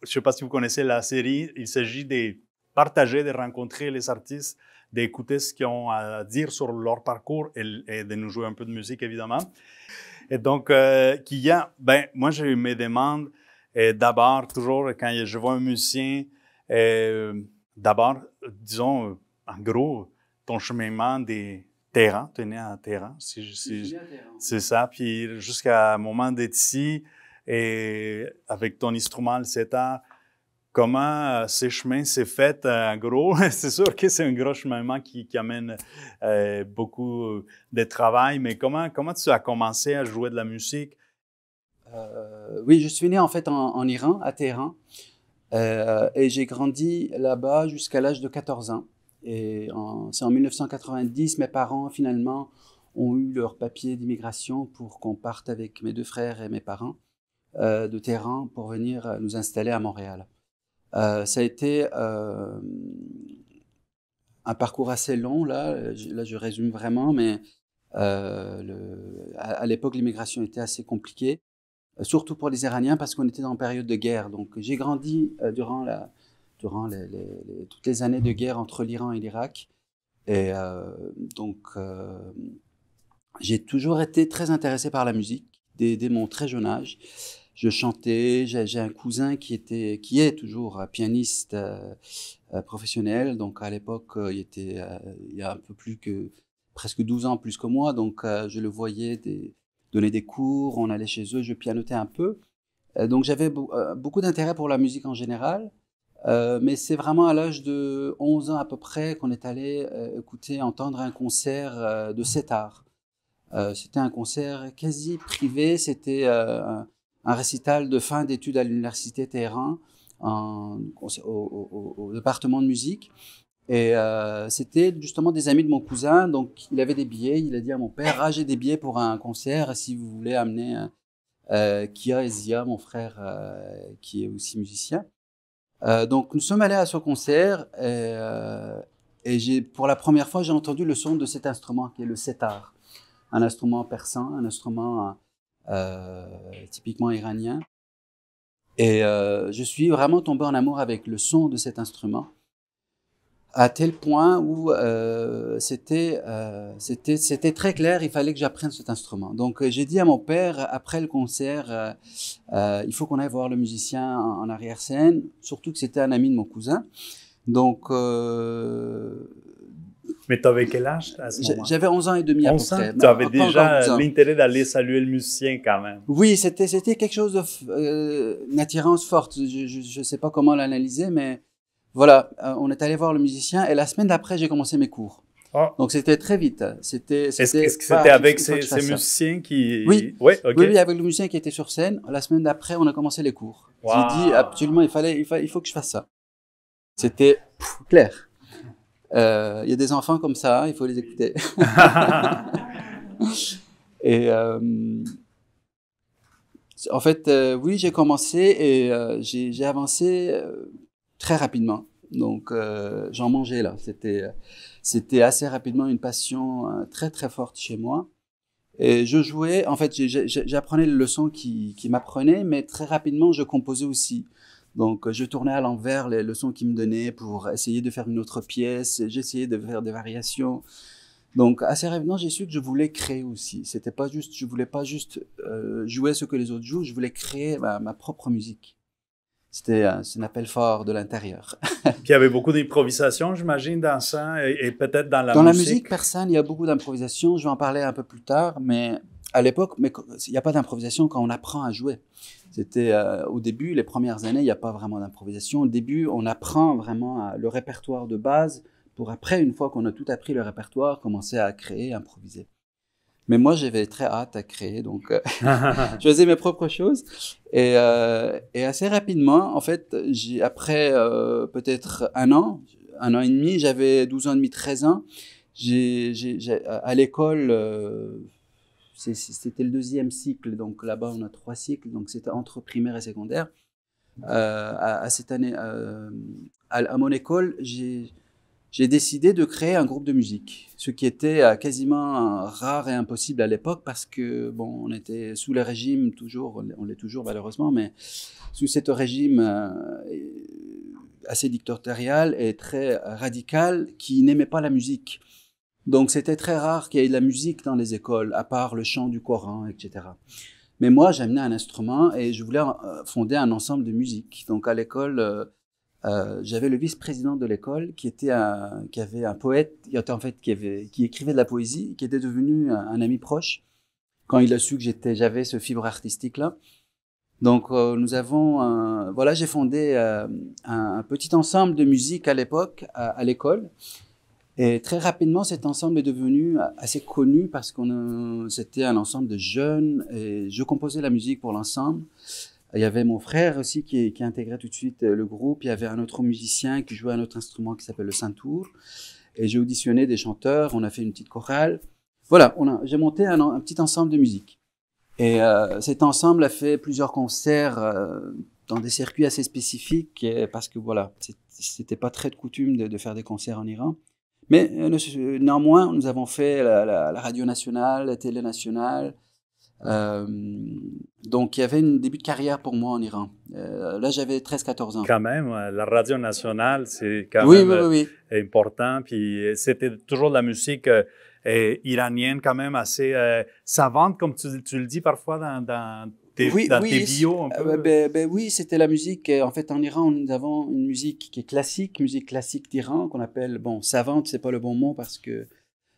je ne sais pas si vous connaissez la série, il s'agit de partager, de rencontrer les artistes, d'écouter ce qu'ils ont à dire sur leur parcours et de nous jouer un peu de musique, évidemment. Et donc, qu'il y a, moi, je me demande, d'abord, toujours, quand je vois un musicien, d'abord, disons, en gros, ton cheminement des Téhéran, tu es né à Téhéran, c'est ça, puis jusqu'à un moment d'être ici, et avec ton instrument, le sitar, comment ce chemin s'est fait, en gros? C'est sûr que c'est un gros cheminement qui amène beaucoup de travail, mais comment tu as commencé à jouer de la musique? Oui, je suis né en fait en Iran, à Téhéran, et j'ai grandi là-bas jusqu'à l'âge de 14 ans. Et c'est en 1990, mes parents finalement ont eu leur papier d'immigration pour qu'on parte avec mes deux frères et mes parents de Téhéran pour venir nous installer à Montréal. Ça a été un parcours assez long, là je résume vraiment, mais à l'époque l'immigration était assez compliquée. Surtout pour les Iraniens parce qu'on était en période de guerre. Donc j'ai grandi durant toutes les années de guerre entre l'Iran et l'Irak. Et j'ai toujours été très intéressé par la musique dès mon très jeune âge. Je chantais, j'ai un cousin qui est toujours un pianiste professionnel. Donc à l'époque, il y a un peu plus que presque 12 ans plus que moi. Donc je le voyais donner des cours, on allait chez eux, je pianotais un peu. Donc j'avais beaucoup d'intérêt pour la musique en général. Mais c'est vraiment à l'âge de 11 ans à peu près qu'on est allé entendre un concert de Setar. C'était un concert quasi privé, c'était un récital de fin d'études à l'université Téhéran au département de musique. Et c'était justement des amis de mon cousin, donc il avait des billets, il a dit à mon père, ah j'ai des billets pour un concert, si vous voulez amener Kia et Zia, mon frère qui est aussi musicien. Donc nous sommes allés à ce concert et pour la première fois j'ai entendu le son de cet instrument qui est le setar, un instrument persan, un instrument typiquement iranien. Et je suis vraiment tombé en amour avec le son de cet instrument, à tel point où c'était très clair, il fallait que j'apprenne cet instrument. Donc j'ai dit à mon père, après le concert, il faut qu'on aille voir le musicien en arrière-scène, surtout que c'était un ami de mon cousin. Donc Mais tu avais quel âge à ce moment? j'avais 11 ans et demi à peu 11 ans? près, Tu avais pas encore déjà 12 ans. l'intérêt d'aller saluer le musicien quand même. Oui, c'était quelque chose une attirance forte. Je sais pas comment l'analyser, mais voilà, on est allé voir le musicien et la semaine d'après, j'ai commencé mes cours. Ah. Donc c'était très vite. Est-ce que c'était avec ces musiciens qui... Oui, Ouais, ok. oui, avec le musicien qui était sur scène. La semaine d'après, on a commencé les cours. Wow. J'ai dit absolument, il faut que je fasse ça. C'était clair. Il y a des enfants comme ça, il faut les écouter. Et en fait, oui, j'ai commencé et j'ai avancé très rapidement. Donc, j'en mangeais là. C'était assez rapidement une passion très très forte chez moi. Et je jouais, en fait, j'apprenais les leçons qui m'apprenaient, mais très rapidement, je composais aussi. Donc, je tournais à l'envers les leçons qu'ils me donnaient pour essayer de faire une autre pièce. J'essayais de faire des variations. Donc, assez rapidement, j'ai su que je voulais créer aussi. C'était pas juste, je voulais pas juste jouer ce que les autres jouent. Je voulais créer ma propre musique. C'est un appel fort de l'intérieur. Puis il y avait beaucoup d'improvisation, j'imagine, dans ça, et peut-être dans la Dans musique. la musique persane, il y a beaucoup d'improvisation. Je vais en parler un peu plus tard, mais à l'époque, il n'y a pas d'improvisation quand on apprend à jouer. C'était au début, les premières années, il n'y a pas vraiment d'improvisation. Au début, on apprend vraiment le répertoire de base pour après, une fois qu'on a tout appris le répertoire, commencer à créer, improviser. Mais moi, j'avais très hâte à créer, donc je faisais mes propres choses. Et assez rapidement, en fait, après peut-être un an et demi, j'avais 12 ans et demi, 13 ans. À l'école, c'était le deuxième cycle, donc là-bas on a 3 cycles, donc c'était entre primaire et secondaire. À cette année, à mon école, j'ai décidé de créer un groupe de musique, ce qui était quasiment rare et impossible à l'époque parce que, bon, on était sous le régime toujours, on l'est toujours malheureusement, mais sous ce régime assez dictatorial et très radical qui n'aimait pas la musique. Donc c'était très rare qu'il y ait de la musique dans les écoles, à part le chant du Coran, etc. Mais moi, j'amenais un instrument et je voulais fonder un ensemble de musique. Donc à l'école, j'avais le vice-président de l'école qui avait un poète, qui écrivait de la poésie, qui était devenu un ami proche quand il a su que j'avais ce fibre artistique-là. Donc voilà, j'ai fondé un petit ensemble de musique à l'époque à l'école. Et très rapidement, cet ensemble est devenu assez connu parce c'était un ensemble de jeunes et je composais la musique pour l'ensemble. Il y avait mon frère aussi qui intégrait tout de suite le groupe. Il y avait un autre musicien qui jouait un autre instrument qui s'appelle le santour. Et j'ai auditionné des chanteurs, on a fait une petite chorale. Voilà, j'ai monté un petit ensemble de musique. Et cet ensemble a fait plusieurs concerts dans des circuits assez spécifiques parce que voilà, c'était pas très de coutume de faire des concerts en Iran. Mais néanmoins, nous avons fait la radio nationale, la télé nationale. Donc, il y avait un début de carrière pour moi en Iran. Là, j'avais 13-14 ans. Quand même, la radio nationale, c'est quand Oui, même oui. important. Puis c'était toujours de la musique iranienne quand même assez savante, comme tu le dis parfois dans tes bios un peu. Oui, c'était la musique. En fait, en Iran, nous avons une musique qui est classique, musique classique d'Iran, qu'on appelle, bon, savante, c'est pas le bon mot parce que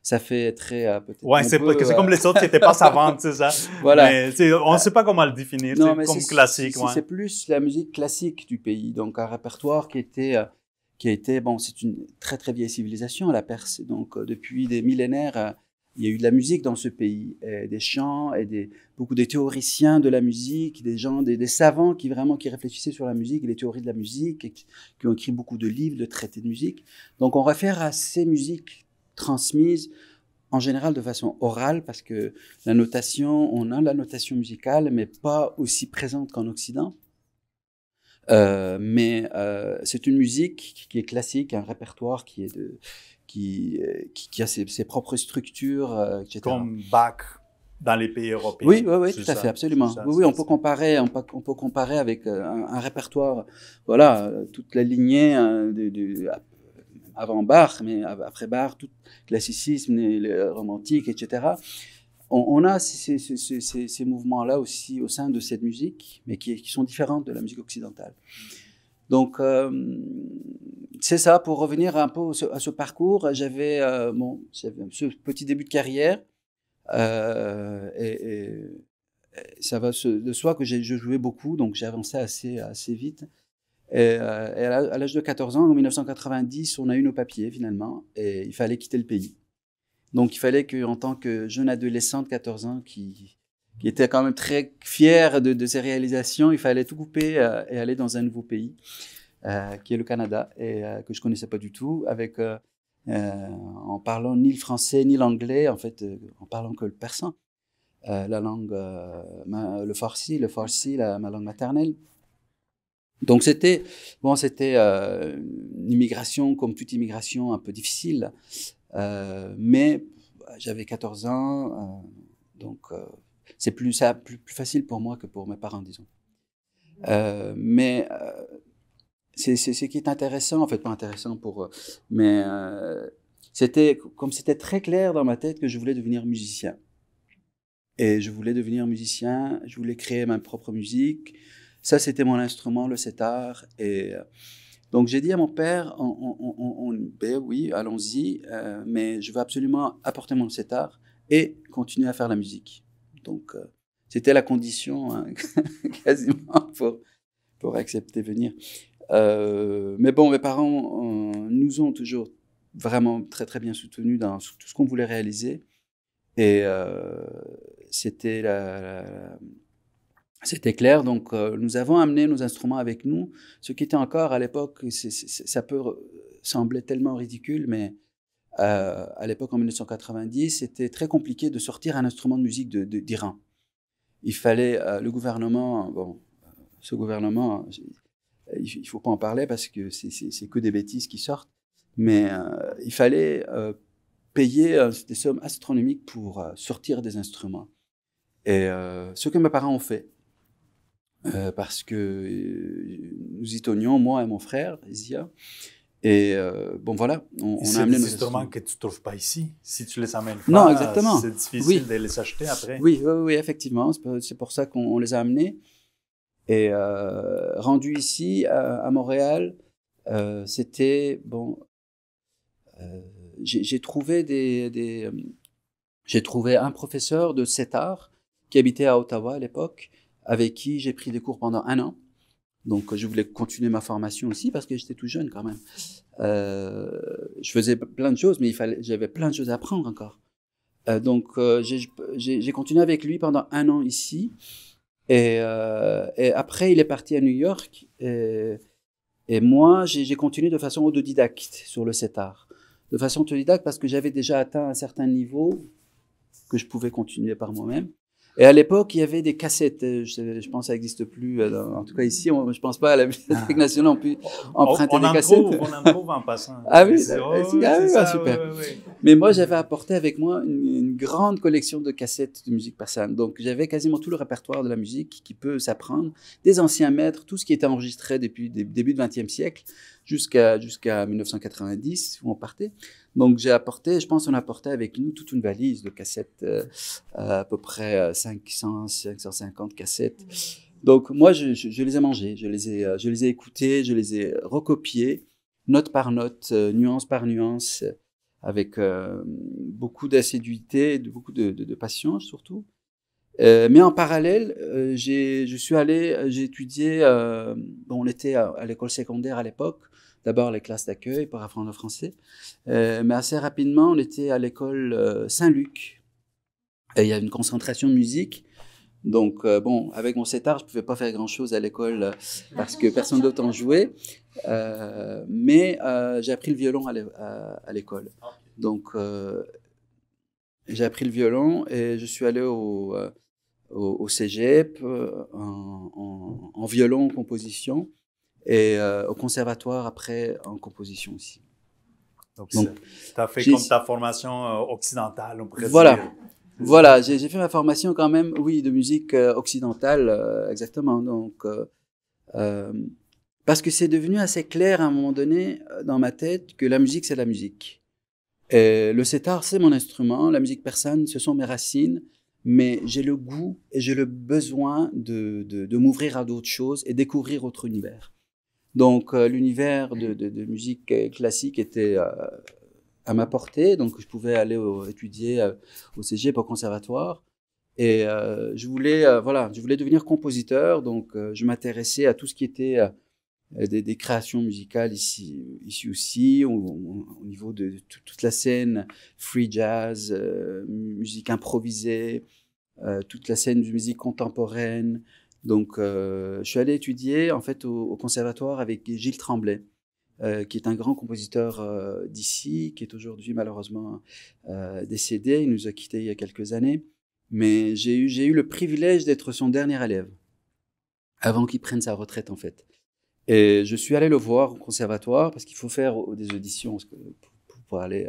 ça fait très peut-être. Ouais, c'est comme les autres qui n'étaient pas savantes, c'est ça. Voilà. Mais on ne sait pas comment le définir. Non, mais comme classique. C'est plus la musique classique du pays, donc un répertoire qui a été, bon, c'est une très très vieille civilisation, la Perse. Donc depuis des millénaires, il y a eu de la musique dans ce pays, et des chants et beaucoup de théoriciens de la musique, des savants qui réfléchissaient sur la musique et les théories de la musique, et qui ont écrit beaucoup de livres, de traités de musique. Donc on réfère à ces musiques transmises en général de façon orale parce que on a la notation musicale, mais pas aussi présente qu'en Occident. Mais c'est une musique qui est classique, un répertoire qui a ses propres structures, etc. Comme Bach dans les pays européens. Oui, tout à fait, absolument. Oui, on peut comparer avec un répertoire, voilà, toute la lignée avant Bach, mais après Bach, tout classicisme, le romantique, etc. On a ces mouvements-là aussi au sein de cette musique, mais qui sont différents de la musique occidentale. Donc, c'est ça, pour revenir un peu à ce parcours, j'avais ce petit début de carrière, et ça va de soi que je jouais beaucoup, donc j'ai avancé assez vite. Et à l'âge de 14 ans, en 1990, on a eu nos papiers finalement, et il fallait quitter le pays. Donc il fallait qu'en tant que jeune adolescent de 14 ans qui était quand même très fier de ses réalisations, il fallait tout couper et aller dans un nouveau pays, qui est le Canada, et que je connaissais pas du tout, en parlant ni le français ni l'anglais, en fait, en parlant que le persan, la langue, le farsi, ma langue maternelle. Donc c'était une immigration comme toute immigration un peu difficile, mais j'avais 14 ans, donc c'est plus facile pour moi que pour mes parents, disons. Mais c'est ce qui est intéressant, en fait pas intéressant mais c'était très clair dans ma tête que je voulais devenir musicien. Et je voulais devenir musicien, je voulais créer ma propre musique. Ça, c'était mon instrument, le setar. Et donc, j'ai dit à mon père, ben oui, allons-y, mais je veux absolument apporter mon setar et continuer à faire la musique. Donc, c'était la condition, hein, quasiment, pour accepter venir. Mais bon, mes parents nous ont toujours vraiment très, très bien soutenus dans tout ce qu'on voulait réaliser. Et c'était clair, donc nous avons amené nos instruments avec nous, ce qui était encore à l'époque, ça peut sembler tellement ridicule, mais à l'époque en 1990, c'était très compliqué de sortir un instrument de musique d'Iran. Il fallait, le gouvernement, ce gouvernement, il ne faut pas en parler parce que c'est que des bêtises qui sortent, Mais il fallait payer des sommes astronomiques pour sortir des instruments. Et ce que mes parents ont fait, parce que nous y tenions, moi et mon frère, Isia. Et bon, voilà, on a amené nos instruments que tu ne trouves pas ici. Si tu les amènes pas, non, exactement. C'est difficile de les acheter après. Oui, effectivement. C'est pour ça qu'on les a amenés. Et rendu ici, à Montréal, c'était, bon, j'ai trouvé j'ai trouvé un professeur de setar qui habitait à Ottawa à l'époque, avec qui j'ai pris des cours pendant 1 an. Donc, je voulais continuer ma formation aussi parce que j'étais tout jeune quand même. Je faisais plein de choses, mais j'avais plein de choses à apprendre encore. Donc, j'ai continué avec lui pendant 1 an ici. Et après, il est parti à New York. Et moi, j'ai continué de façon autodidacte sur le setar. De façon autodidacte parce que j'avais déjà atteint un certain niveau que je pouvais continuer par moi-même. Et à l'époque, il y avait des cassettes. Je pense que ça n'existe plus. En tout cas, ici, je ne pense pas à la Bibliothèque nationale, on peut emprunter des cassettes. On en trouve en passant. Ah oui, super. Oui. Mais moi, j'avais apporté avec moi une grande collection de cassettes de musique persane. Donc, j'avais quasiment tout le répertoire de la musique qui peut s'apprendre, des anciens maîtres, tout ce qui était enregistré depuis le début du XXe siècle jusqu'à 1990, où on partait. Donc, je pense qu'on apportait avec nous toute une valise de cassettes, à peu près 550 cassettes. Donc, moi, je les ai mangées, je les ai écoutées, je les ai recopiées, note par note, nuance par nuance, avec beaucoup d'assiduité, beaucoup de patience surtout. Mais en parallèle, j'ai étudié, on était à l'école secondaire à l'époque, d'abord les classes d'accueil pour apprendre le français, mais assez rapidement, on était à l'école Saint-Luc. Et il y a une concentration de musique. Donc, bon, avec mon setar, je ne pouvais pas faire grand-chose à l'école parce que personne d'autre en jouait. Mais j'ai appris le violon à l'école. Donc, j'ai appris le violon et je suis allé au cégep en violon, en composition, et au conservatoire après en composition aussi. Donc tu as fait comme ta formation occidentale, on pourrait dire. Voilà, j'ai fait ma formation quand même, oui, de musique occidentale, exactement. Donc, parce que c'est devenu assez clair à un moment donné dans ma tête que la musique, c'est la musique. Et le setar, c'est mon instrument, la musique persane, ce sont mes racines, mais j'ai le goût et j'ai le besoin de m'ouvrir à d'autres choses et découvrir autre univers. Donc, l'univers de musique classique était à ma portée, donc je pouvais aller étudier au cégep, au conservatoire. Et je voulais devenir compositeur, donc je m'intéressais à tout ce qui était des créations musicales ici aussi, au niveau de toute la scène free jazz, musique improvisée, toute la scène de musique contemporaine. Donc, je suis allé étudier en fait au conservatoire avec Gilles Tremblay, qui est un grand compositeur d'ici, qui est aujourd'hui malheureusement décédé. Il nous a quittés il y a quelques années. Mais j'ai eu le privilège d'être son dernier élève, avant qu'il prenne sa retraite en fait. Et je suis allé le voir au conservatoire, parce qu'il faut faire des auditions pour aller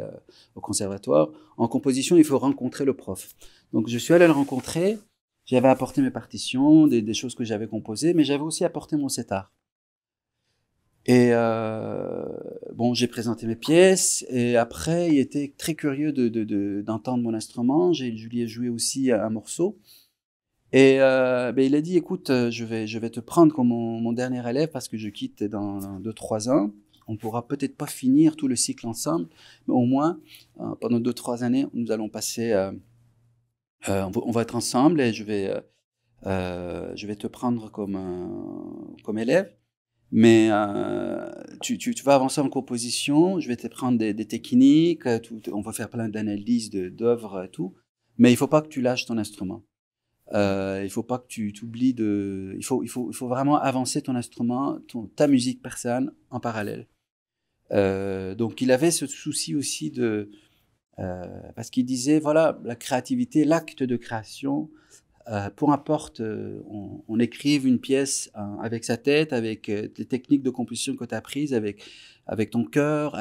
au conservatoire. En composition, il faut rencontrer le prof. Donc je suis allé le rencontrer, j'avais apporté mes partitions, des choses que j'avais composées, mais j'avais aussi apporté mon setar. Et bon, j'ai présenté mes pièces, et après, il était très curieux d'entendre mon instrument. Je lui ai joué aussi un morceau. Et il a dit, écoute, je vais te prendre comme mon dernier élève parce que je quitte dans 2-3 ans. On pourra peut-être pas finir tout le cycle ensemble, mais au moins, pendant 2-3 années, nous allons passer, on va être ensemble et je vais te prendre comme élève. Mais tu vas avancer en composition, je vais te prendre des techniques, on va faire plein d'analyses d'œuvres et tout, mais il faut pas que tu lâches ton instrument. Il faut pas que tu t'oublies il faut vraiment avancer ton instrument, ta musique persane en parallèle. Donc il avait ce souci aussi parce qu'il disait, voilà, la créativité, l'acte de création peu importe, on écrive une pièce avec sa tête, avec les techniques de composition que tu as prises, avec ton cœur,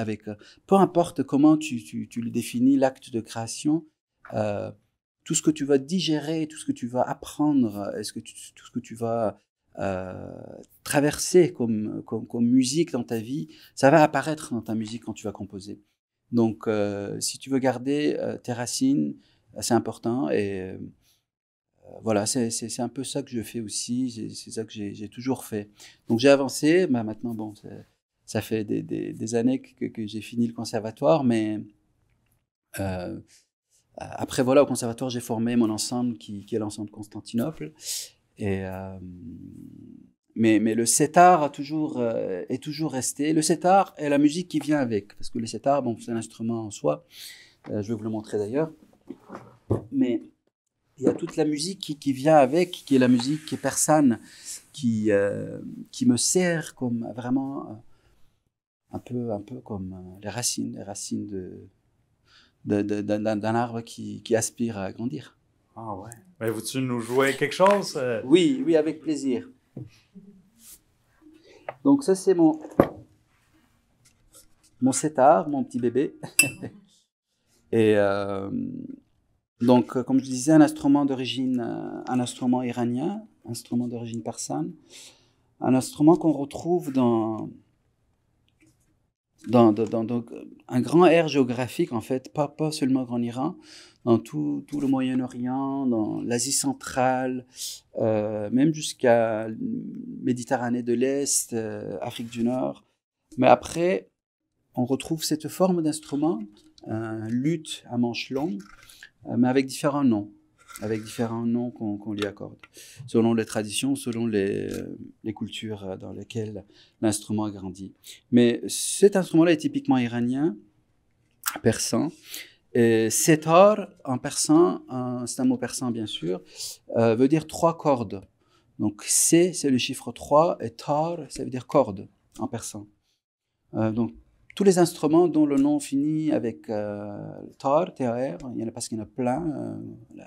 peu importe comment tu le définis, l'acte de création, tout ce que tu vas digérer, tout ce que tu vas apprendre, tout ce que tu vas traverser comme musique dans ta vie, ça va apparaître dans ta musique quand tu vas composer. Donc, si tu veux garder tes racines, c'est important et voilà, c'est un peu ça que je fais aussi, c'est ça que j'ai toujours fait. Donc j'ai avancé, bah maintenant bon, ça fait des années que j'ai fini le conservatoire, mais après voilà, au conservatoire j'ai formé mon ensemble qui est l'ensemble Constantinople, et mais le setar est toujours resté. Le setar est la musique qui vient avec, parce que le setar, bon, c'est un instrument en soi, je vais vous le montrer d'ailleurs, mais il y a toute la musique qui vient avec, qui est la musique qui est persane, qui me sert comme vraiment un peu comme les racines d'un arbre qui aspire à grandir. Ah ouais. Ben, veux-tu nous jouer quelque chose? Oui, avec plaisir. Donc ça c'est mon setar, mon petit bébé. Et donc, comme je disais, un instrument iranien, un instrument d'origine persane, un instrument qu'on retrouve dans un grand aire géographique, en fait, pas seulement en Iran, dans tout le Moyen-Orient, dans l'Asie centrale, même jusqu'à Méditerranée de l'Est, Afrique du Nord. Mais après, on retrouve cette forme d'instrument, un luth à manche longue, mais avec différents noms qu'on lui accorde, selon les traditions, selon les cultures dans lesquelles l'instrument a grandi. Mais cet instrument-là est typiquement iranien, persan. Et setar, en persan, c'est un mot persan bien sûr, veut dire 3 cordes. Donc c'est le chiffre 3, et tar, ça veut dire corde en persan. Donc tous les instruments dont le nom finit avec tar, T-A-R, il y en a parce qu'il y en a plein. La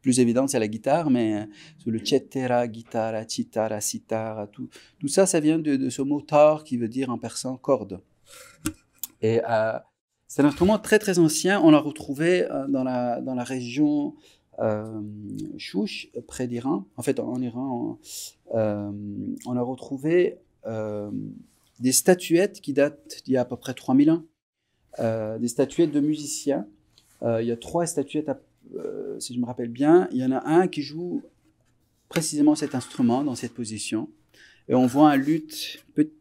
plus évidente, c'est la guitare, mais le cetera, guitare, chitara, sitar, tout ça, ça vient de ce mot tar qui veut dire en persan corde. Et c'est un instrument très très ancien. On l'a retrouvé dans la région Chouch, près d'Iran. En fait, en Iran, on a retrouvé des statuettes qui datent d'il y a à peu près 3000 ans, des statuettes de musiciens. Il y a 3 statuettes, si je me rappelle bien. Il y en a un qui joue précisément cet instrument dans cette position. Et on voit un luth, petite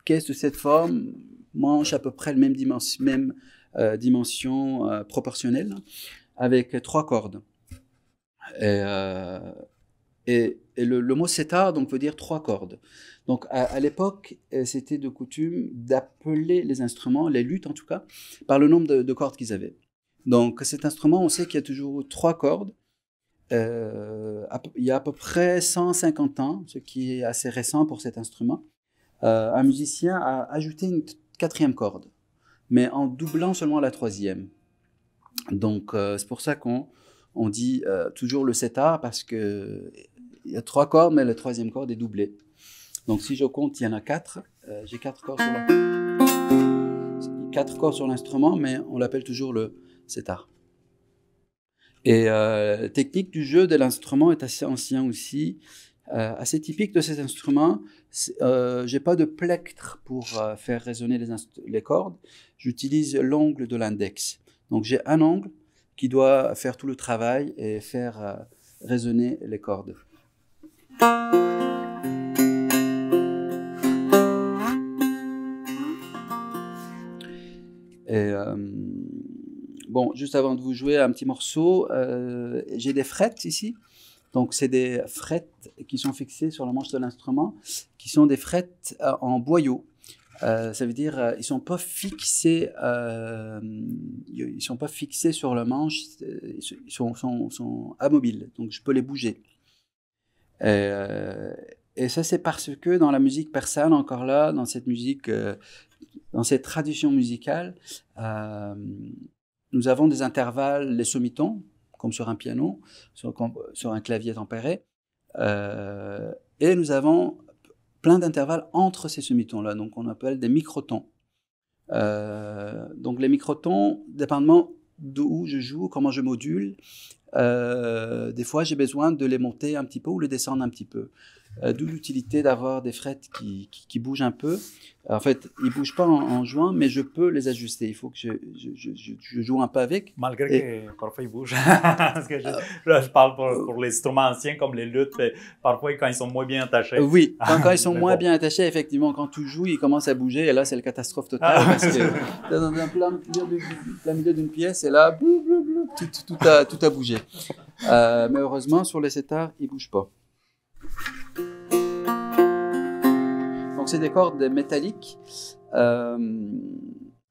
caisse de cette forme, manche à peu près la même dimension proportionnelle, avec 3 cordes. Et le mot setar donc veut dire 3 cordes. Donc à l'époque, c'était de coutume d'appeler les instruments, les luths en tout cas, par le nombre de cordes qu'ils avaient. Donc cet instrument, on sait qu'il y a toujours 3 cordes. Il y a à peu près 150 ans, ce qui est assez récent pour cet instrument, un musicien a ajouté une 4e corde, mais en doublant seulement la 3e. Donc c'est pour ça qu'on dit toujours le setar, parce que il y a 3 cordes, mais la 3e corde est doublée. Donc si je compte, il y en a 4. J'ai 4 cordes sur l'instrument, mais on l'appelle toujours le setar. Et la technique du jeu de l'instrument est assez ancien aussi, assez typique de cet instrument. J'ai pas de plectre pour faire résonner les cordes. J'utilise l'ongle de l'index. Donc j'ai un ongle qui doit faire tout le travail et faire résonner les cordes. Et bon, juste avant de vous jouer un petit morceau, j'ai des frettes ici. Donc c'est des frettes qui sont fixées sur la manche de l'instrument, qui sont des frettes en boyau. Ça veut dire ils sont pas fixés sur la manche, ils sont amovibles, donc je peux les bouger. Et ça c'est parce que dans la musique persane, encore là, dans cette musique, dans cette tradition musicale, nous avons des intervalles, les semitons, comme sur un piano, sur un clavier tempéré. Et nous avons plein d'intervalles entre ces semitons-là, donc on appelle des microtons. Donc les microtons, dépendamment d'où je joue, comment je module, des fois j'ai besoin de les monter un petit peu ou les descendre un petit peu. D'où l'utilité d'avoir des frettes qui bougent un peu. En fait, ils ne bougent pas en jouant, mais je peux les ajuster. Il faut que je joue un peu avec. Malgré que parfois ils bougent. Parce que je parle pour les instruments anciens comme les luttes, parfois quand ils sont moins bien attachés. Oui, quand ils sont moins bien attachés, effectivement, quand tu joues, ils commencent à bouger et là c'est la catastrophe totale parce que tu es dans un plein milieu d'une pièce et là, tout a bougé. Mais heureusement, sur les setars, ils ne bougent pas. Donc c'est des cordes métalliques.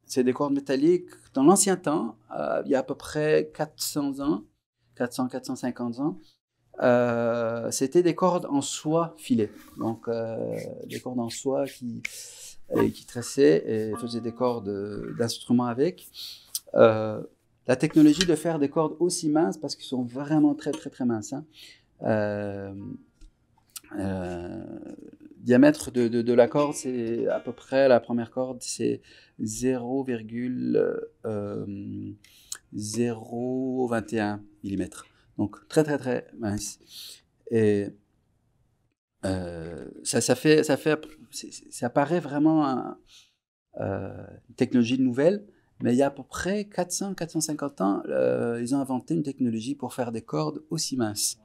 C'est des cordes métalliques. Dans l'ancien temps, il y a à peu près 400 ans, 450 ans, c'était des cordes en soie filées. Donc des cordes en soie qui tressaient et faisaient des cordes d'instruments avec. La technologie de faire des cordes aussi minces, parce qu'ils sont vraiment très très très minces, hein, diamètre de la corde, c'est à peu près, la première corde, c'est 0,021 mm. Donc très très très mince. Et ça paraît vraiment une technologie nouvelle, mais il y a à peu près 400-450 ans, ils ont inventé une technologie pour faire des cordes aussi minces.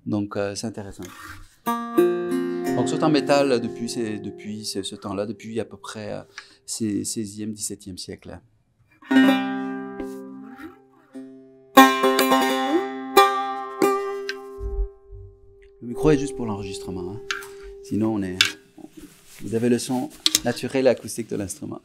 Donc c'est intéressant. Donc c'est en métal depuis ce temps-là, depuis à peu près 16e, 17e siècle. Le micro est juste pour l'enregistrement, hein. Sinon vous avez le son naturel et acoustique de l'instrument.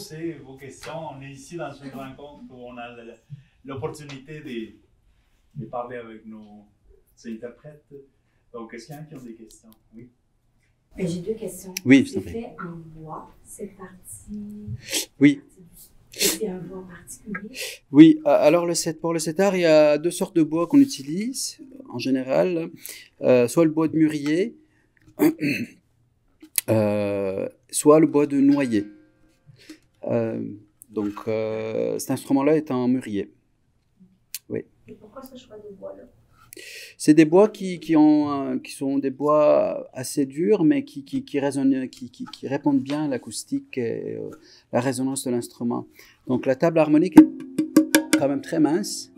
poser vos questions. On est ici dans une rencontre où on a l'opportunité de parler avec nos interprètes. Donc, est-ce qu'il y en a qui ont des questions? Oui. J'ai deux questions. Oui, c'est fait en bois, cette partie. Oui. Est-ce qu'il y a un bois particulier? Oui, alors pour le setar, il y a deux sortes de bois qu'on utilise en général. Soit le bois de mûrier, soit le bois de noyer. Donc cet instrument-là est en mûrier. Oui. Et pourquoi ce choix de bois-là? C'est des bois qui sont des bois assez durs, mais qui résonnent, qui répondent bien à l'acoustique et la résonance de l'instrument. Donc la table harmonique est quand même très mince.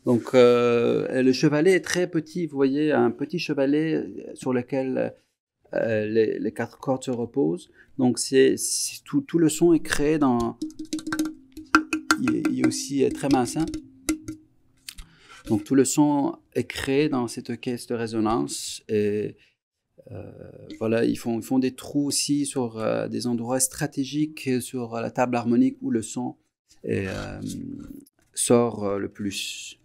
Donc le chevalet est très petit. Vous voyez un petit chevalet sur lequel les quatre cordes se reposent. Donc tout le son est créé dans. Il est aussi très mince. Hein? Donc tout le son est créé dans cette caisse de résonance et voilà, ils font des trous aussi sur des endroits stratégiques sur la table harmonique où le son sort le plus.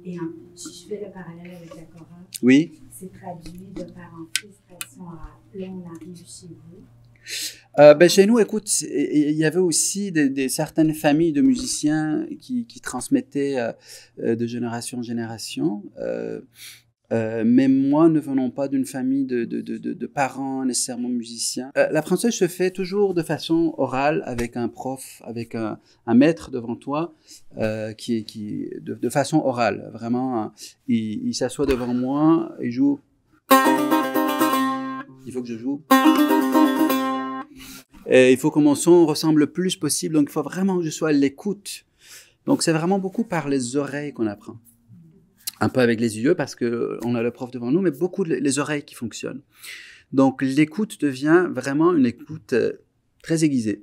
Et si je fais le parallèle avec la chorale, oui. C'est traduit de père en fils, tradition orale. Là, on arrive chez vous. Chez nous, écoute, il y avait aussi certaines familles de musiciens qui transmettaient de génération en génération. Mais moi, ne venons pas d'une famille de parents nécessairement musiciens. L'apprentissage se fait toujours de façon orale, avec un prof, avec un maître devant toi, de façon orale. Vraiment, il s'assoit devant moi, il joue. Il faut que je joue. Et il faut que mon son ressemble le plus possible, donc il faut vraiment que je sois à l'écoute. Donc c'est vraiment beaucoup par les oreilles qu'on apprend. Un peu avec les yeux parce qu'on a le prof devant nous, mais beaucoup les oreilles qui fonctionnent. Donc l'écoute devient vraiment une écoute très aiguisée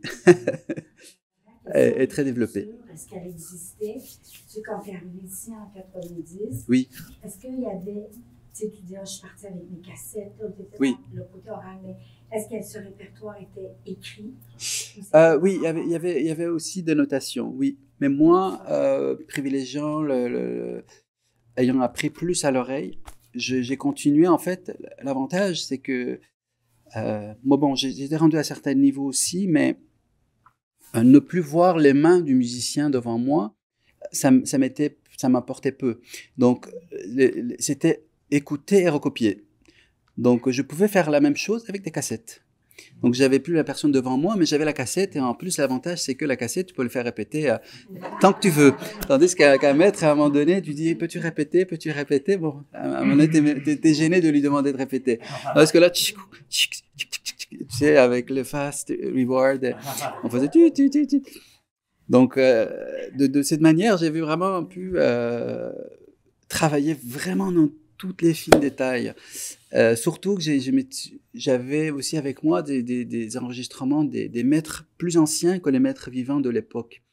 et très développée. Est-ce qu'elle existait? Tu sais, quand tu es arrivé ici en 90, oui. Est-ce qu'il y avait, tu sais, tu dis, je suis partie avec mes cassettes, oui. Le côté oral, mais est-ce que ce répertoire était écrit? Oui, il y avait aussi des notations, oui. Mais moi, privilégiant ayant appris plus à l'oreille, j'ai continué. En fait, l'avantage, c'est que j'étais rendu à certains niveaux aussi, mais ne plus voir les mains du musicien devant moi, ça m'apportait peu. Donc, c'était écouter et recopier. Donc, je pouvais faire la même chose avec des cassettes. Donc, j'avais plus la personne devant moi, mais j'avais la cassette. Et en plus, l'avantage, c'est que la cassette, tu peux le faire répéter tant que tu veux. Tandis qu'un maître, à un moment donné, tu dis, peux-tu répéter? Bon, à un moment donné, t'es gêné de lui demander de répéter. Parce que là, tu sais, avec le fast reward, on faisait Donc, de cette manière, j'ai vraiment pu travailler vraiment dans toutes les fines détails. Surtout que j'avais aussi avec moi des enregistrements des maîtres plus anciens que les maîtres vivants de l'époque.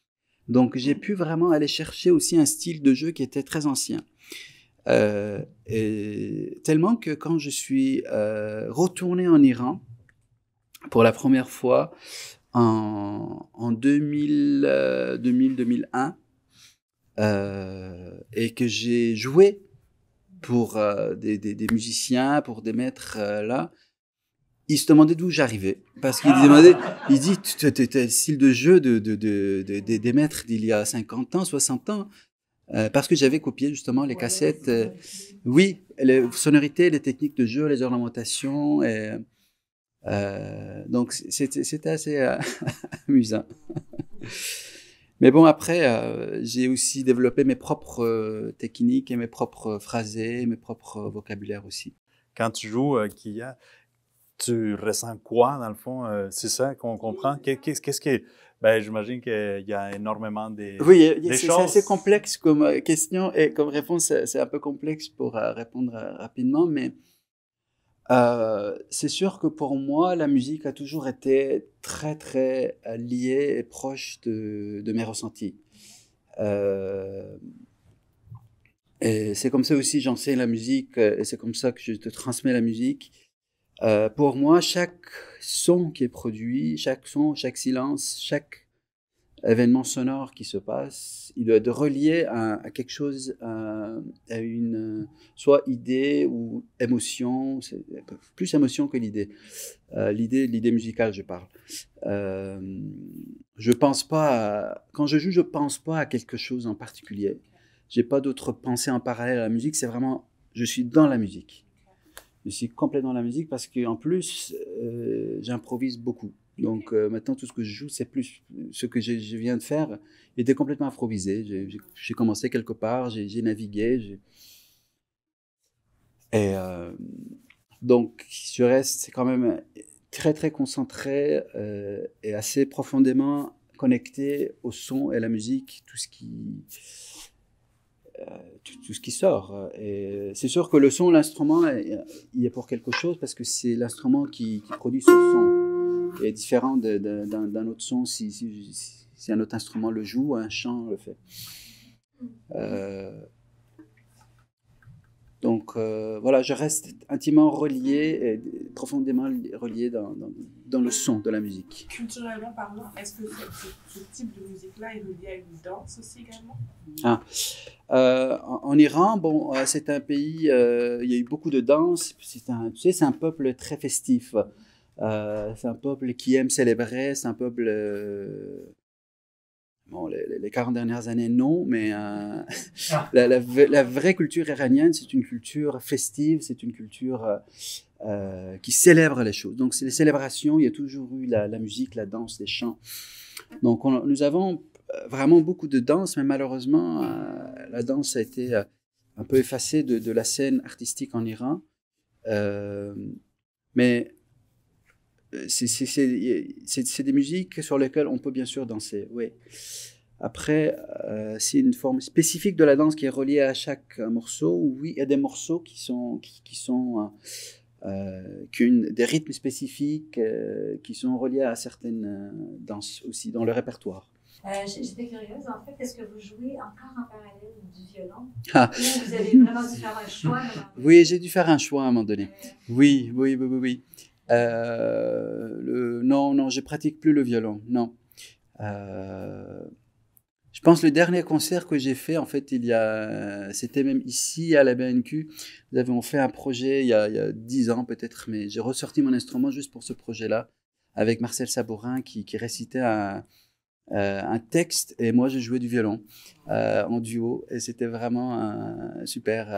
Donc j'ai pu vraiment aller chercher aussi un style de jeu qui était très ancien. Et tellement que quand je suis retourné en Iran pour la première fois en 2000-2001 et que j'ai joué pour des musiciens, pour des maîtres là, ils se demandaient d'où j'arrivais. Parce qu'ils demandaient, ils disent, t'as le style de jeu des maîtres d'il y a 50 ans, 60 ans. Parce que j'avais copié justement les cassettes. Oui, les sonorités, les techniques de jeu, les ornementations. Donc c'était assez amusant. Mais bon, après, j'ai aussi développé mes propres techniques et mes propres phrasés, mes propres vocabulaires aussi. Quand tu joues Kia, tu ressens quoi, dans le fond? C'est ça qu'on comprend? Qu'est-ce que... Ben, j'imagine qu'il y a énormément des choses. C'est assez complexe comme question et comme réponse, c'est un peu complexe pour répondre rapidement, mais c'est sûr que pour moi, la musique a toujours été très, très liée et proche de mes ressentis. Et c'est comme ça aussi que j'enseigne la musique et c'est comme ça que je te transmets la musique. Pour moi, chaque son qui est produit, chaque son, chaque silence, chaque événement sonore qui se passe, il doit être relié à quelque chose, à une soit idée ou émotion, c'est plus émotion que l'idée. L'idée musicale, je parle. Je pense pas quand je joue, je pense pas à quelque chose en particulier. J'ai pas d'autres pensées en parallèle à la musique, c'est vraiment, je suis dans la musique. Je suis complètement dans la musique parce qu'en plus, j'improvise beaucoup. Donc maintenant, tout ce que je joue, c'est plus ce que je viens de faire était complètement improvisé. J'ai commencé quelque part, j'ai navigué. Et donc, je reste quand même très, très concentré et assez profondément connecté au son et à la musique, tout ce qui sort. Et c'est sûr que le son, l'instrument, il est pour quelque chose parce que c'est l'instrument qui produit ce son. Et différent d'un autre son si un autre instrument le joue, un chant le fait. Donc voilà, je reste intimement relié et profondément relié dans le son de la musique. Culturellement parlant, est-ce que ce type de musique-là est relié à une danse aussi également? En Iran, bon, c'est un pays, il y a eu beaucoup de danse. C'est un peuple très festif. C'est un peuple qui aime célébrer, c'est un peuple... bon, les 40 dernières années, non, mais la vraie culture iranienne, c'est une culture festive, c'est une culture qui célèbre les choses. Donc, c'est les célébrations, il y a toujours eu la musique, la danse, les chants. Donc, nous avons vraiment beaucoup de danse, mais malheureusement, la danse a été un peu effacée de la scène artistique en Iran. Mais... c'est des musiques sur lesquelles on peut bien sûr danser, oui. Après, c'est une forme spécifique de la danse qui est reliée à chaque morceau. Oui, il y a des morceaux qui ont des rythmes spécifiques qui sont reliés à certaines danses aussi dans le répertoire. J'étais curieuse, en fait, est-ce que vous jouez encore en parallèle du violon? Ah. Ou vous avez vraiment dû faire un choix? Oui, j'ai dû faire un choix à un moment donné. Oui. Non, je pratique plus le violon, non. Je pense le dernier concert que j'ai fait, en fait, c'était même ici à la BNQ. Nous avions fait un projet il y a 10 ans peut-être, mais j'ai ressorti mon instrument juste pour ce projet-là, avec Marcel Sabourin qui récitait un texte et moi je jouais du violon en duo et c'était vraiment super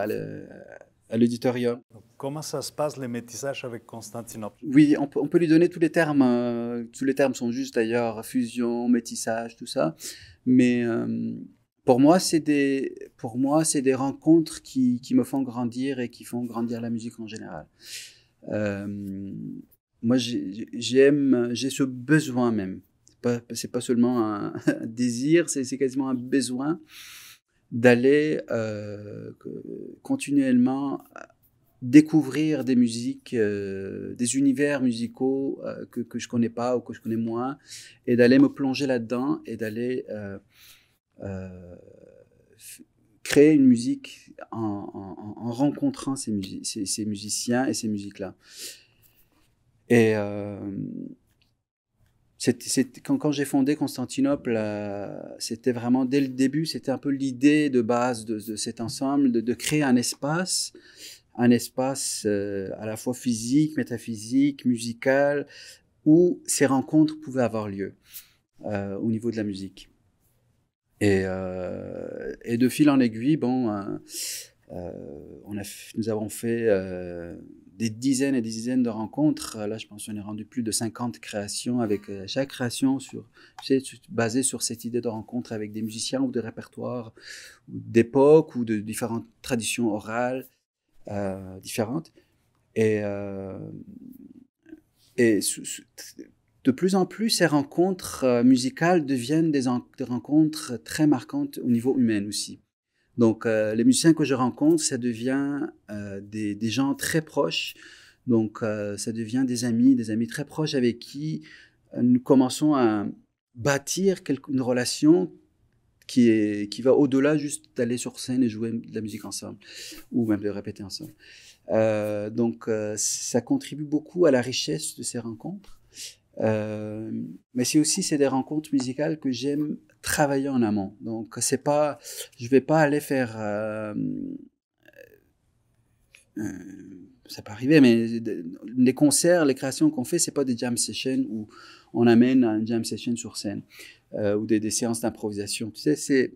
à l'auditorium. Comment ça se passe, les métissages avec Constantinople? Oui, on peut lui donner tous les termes. Tous les termes sont juste d'ailleurs, fusion, métissage, tout ça. Mais pour moi, c'est des rencontres qui me font grandir et qui font grandir la musique en général. Moi, j'ai ce besoin même. C'est pas seulement un désir, c'est quasiment un besoin d'aller continuellement découvrir des musiques, des univers musicaux que je connais pas ou que je connais moins, et d'aller me plonger là-dedans et d'aller créer une musique en rencontrant ces musiciens et ces musiques-là. Et quand j'ai fondé Constantinople, c'était vraiment dès le début, c'était un peu l'idée de base de cet ensemble, de créer un espace à la fois physique, métaphysique, musical, où ces rencontres pouvaient avoir lieu au niveau de la musique. Et de fil en aiguille, nous avons fait des dizaines et des dizaines de rencontres. Là, je pense qu'on est rendu plus de 50 créations, avec chaque création basée sur cette idée de rencontre avec des musiciens ou de répertoires d'époque ou de différentes traditions orales différentes. Et de plus en plus, ces rencontres musicales deviennent des rencontres très marquantes au niveau humain aussi. Donc, les musiciens que je rencontre, ça devient des gens très proches. Donc, ça devient des amis très proches avec qui nous commençons à bâtir une relation qui va au-delà juste d'aller sur scène et jouer de la musique ensemble, ou même de répéter ensemble. Donc, ça contribue beaucoup à la richesse de ces rencontres. Mais c'est des rencontres musicales que j'aime travailler en amont. Donc, je vais pas aller faire, ça peut arriver, mais les concerts, les créations qu'on fait, c'est pas des jam sessions où on amène un jam session sur scène, ou des séances d'improvisation. Tu sais,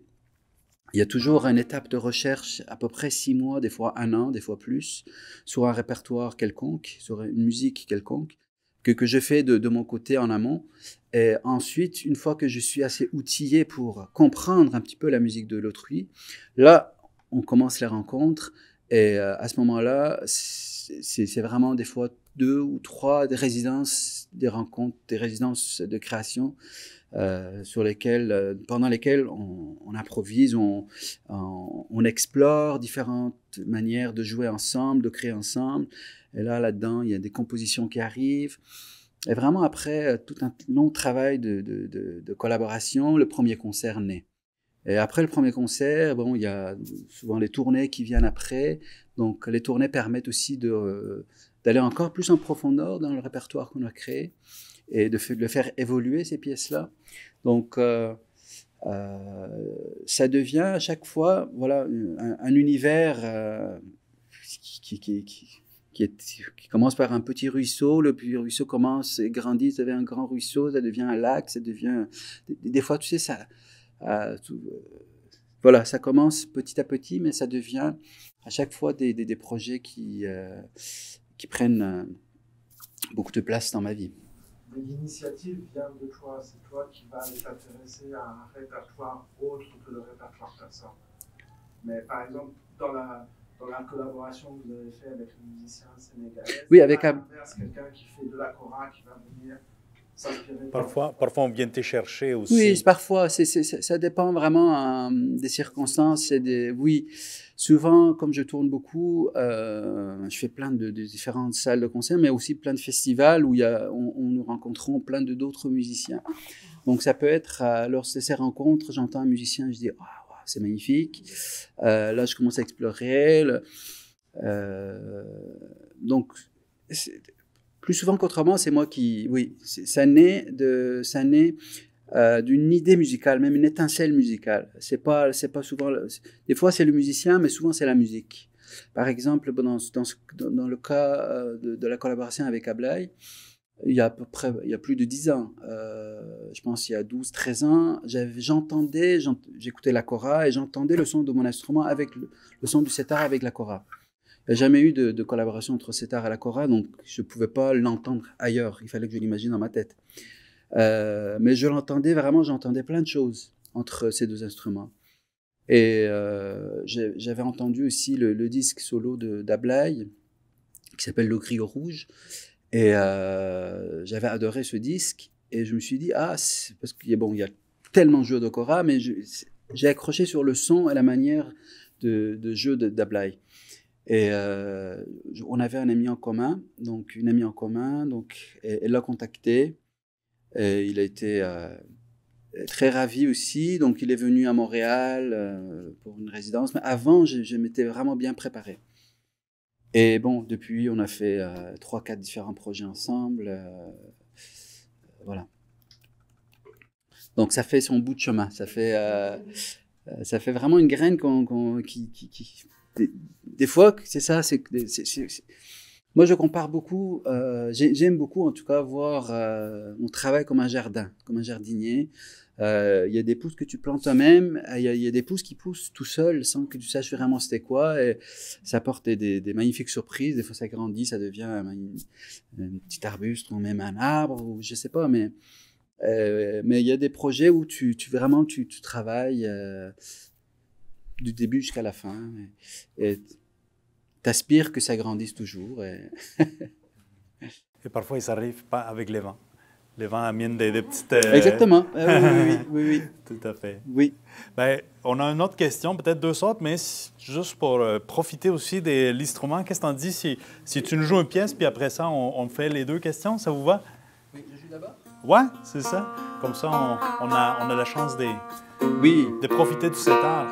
il y a toujours une étape de recherche, à peu près 6 mois, des fois 1 an, des fois plus, sur un répertoire quelconque, sur une musique quelconque, que je fais de mon côté en amont. Et ensuite, une fois que je suis assez outillé pour comprendre un petit peu la musique de l'autrui, là, on commence les rencontres. Et à ce moment-là, c'est vraiment des fois 2 ou 3 des résidences, des rencontres, des résidences de création, pendant lesquelles on improvise, on explore différentes manières de jouer ensemble, de créer ensemble. Et là-dedans, il y a des compositions qui arrivent. Et vraiment, après tout un long travail de collaboration, le premier concert naît. Et après le premier concert, bon, il y a souvent les tournées qui viennent après. Donc, les tournées permettent aussi d'aller encore plus en profondeur dans le répertoire qu'on a créé et de le faire évoluer, ces pièces-là. Donc, ça devient à chaque fois, voilà, un univers qui commence par un petit ruisseau, le petit ruisseau commence et grandit, ça devient un grand ruisseau, ça devient un lac, ça devient... Des fois, tu sais, ça... voilà, ça commence petit à petit, mais ça devient à chaque fois des projets qui prennent beaucoup de place dans ma vie. L'initiative vient de toi, c'est toi qui vas t'intéresser à un répertoire autre que le répertoire persan. Mais par exemple, dans la collaboration que vous avez fait avec le musicien sénégalais, oui, avec quelqu'un qui fait de la kora, qui va venir s'inspirer. Parfois, on vient te chercher aussi. Oui, parfois, ça dépend vraiment des circonstances. Oui, souvent, comme je tourne beaucoup, je fais plein de différentes salles de concert, mais aussi plein de festivals où nous rencontrons plein d'autres musiciens. Donc, ça peut être, lors de ces rencontres, j'entends un musicien, je dis « Oh, c'est magnifique ». Là, je commence à explorer. Donc, plus souvent qu'autrement, c'est moi qui... Oui, ça naît d'une idée musicale, même une étincelle musicale. C'est pas souvent... Des fois, c'est le musicien, mais souvent, c'est la musique. Par exemple, dans le cas de la collaboration avec Ablaye, il y a plus de 10 ans, je pense il y a 12-13 ans, j'écoutais la kora et j'entendais le son de mon instrument avec le son du setar avec la kora. Il n'y a jamais eu de collaboration entre setar et la kora, donc je ne pouvais pas l'entendre ailleurs, il fallait que je l'imagine dans ma tête. Mais j'entendais plein de choses entre ces deux instruments. Et j'avais entendu aussi le disque solo d'Ablaye, qui s'appelle Le Griot Rouge, et j'avais adoré ce disque, et je me suis dit, c'est parce qu'il y a tellement de jeux de kora, mais j'ai accroché sur le son et la manière de jeu d'Ablaye. Et on avait une amie en commun, donc elle l'a contacté, et il a été très ravi aussi, donc il est venu à Montréal pour une résidence, mais avant, je m'étais vraiment bien préparé. Et bon, depuis, on a fait 3-4 différents projets ensemble, voilà. Donc ça fait son bout de chemin, ça fait vraiment une graine qui des fois, c'est ça, moi je compare beaucoup, j'aime beaucoup en tout cas voir mon travail comme un jardin, comme un jardinier. Il y a des pousses que tu plantes toi-même, il y a des pousses qui poussent tout seul sans que tu saches vraiment c'était quoi, et ça apporte des magnifiques surprises. Des fois ça grandit, ça devient un petit arbuste ou même un arbre, ou je sais pas, mais il y a des projets où tu travailles du début jusqu'à la fin, et t'aspires que ça grandisse toujours. Et parfois, il s'arrive pas avec les vents. Les vents amènent des petites... Exactement. Oui. Tout à fait. Oui. Ben, on a une autre question, peut-être 2 sortes, mais juste pour profiter aussi de l'instrument. Qu'est-ce que t'en dis si tu nous joues une pièce, puis après ça, on fait les 2 questions, ça vous va? Oui, je joue d'abord. Ouais, c'est ça. Comme ça, on a la chance Oui. de profiter de cet art.